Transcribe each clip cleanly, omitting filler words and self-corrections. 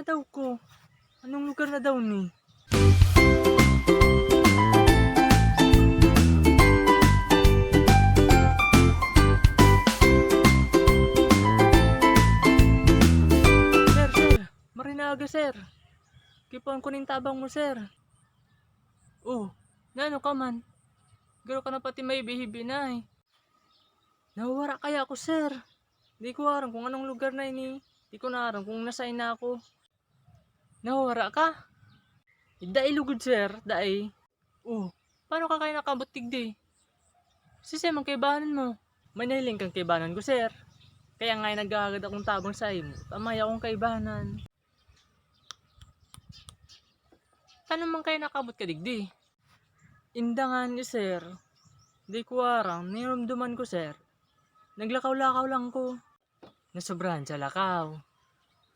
na daw ko. Anong lugar na daw ni? Sir. Marinaga, sir. Kipon ko ning tabang mo, sir. Oh, nano ka man? Garo ka na pati may bihibi na eh. Nawawara kaya ako, sir. Di ko aram kung anong lugar na ini. Di ko na aram kung nasaan na ako. Nawawara ka? Dai lugod, sir. Dai. Oh, paano ka kaya nakabutig di? Sisi mang kaibanan mo. May nahiling kang kaibanan ko, sir. Kaya nga nagagad akong tabang sa imo. Tamay akong kaibanan. Paano man kayo nakabot ka digdi? Indangan ni sir. Di ko aram. Nirumduman ko, sir. Naglakaw-lakaw lang ko. Nasobrahan sa lakaw.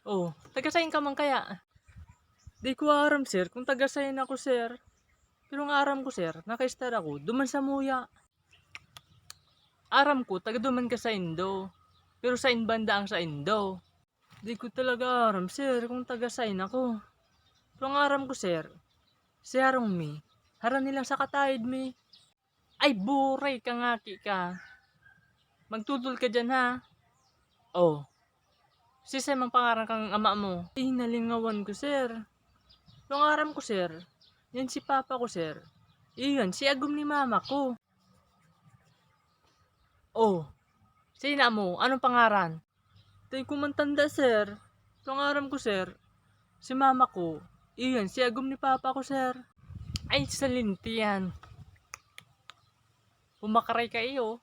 Oh, tagasayin ka man kaya? Di ko aram, sir, kung tagasayin ako, sir. Pero ang aram ko, sir, naka-star ako, duman sa muya. Aram ko, taga duman ka sa Indo. Pero sa banda ang sa Indo. Di ko talaga aram, sir, kung tagasayin ako. Pero ang aram ko, sir, si Harong mi, haran nilang sa katayid mi. Ay, buray ka nga, ka. Magtutol ka dyan, ha? Oh, si Sam ang pangarang kang ama mo. Ay, nalingawan ko, sir. Pero ang aram ko, sir, yan si papa ko, sir. Iyan, si agum ni mama ko. Oh, sina mo, anong pangaran? Tay ko man tanda, sir. Pero ang aram ko, sir, si mama ko. Iyan, si agum ni papa ko, sir. Ay, salinti yan. Pumakaray ka iyo.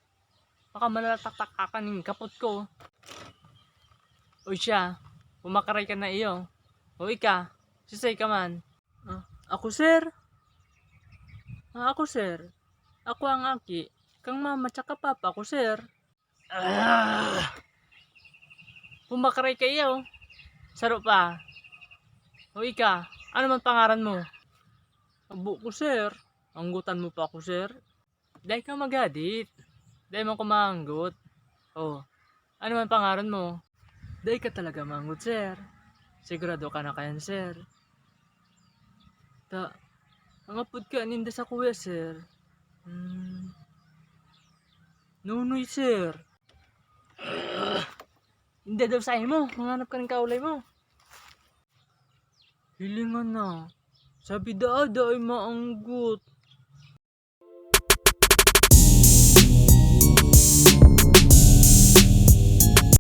Baka malalatak ka kaning kapot ko. O siya, pumakaray ka na iyo. O ika, sisay ka man. Ako, sir? Ako, sir. Ako ang aki. Kang mama tsaka papa ko, sir. Pumakaray ka iyo. Saro pa. O ika, ano man pangaran mo? Abo ko, sir. Anggutan mo pa ako, sir. Dahil ka magadit. Dahil man kumanggot. Oh, ano man pangaran mo? Dahil ka talaga manggot, sir. Sigurado ka na kayan, sir. Ang apod ka ninda sa kuya, sir. Nunoy, sir. Hindi daw sa mo. Manganap ka ng kaulay mo. Hilingan na. Sabi daada ay maanggot.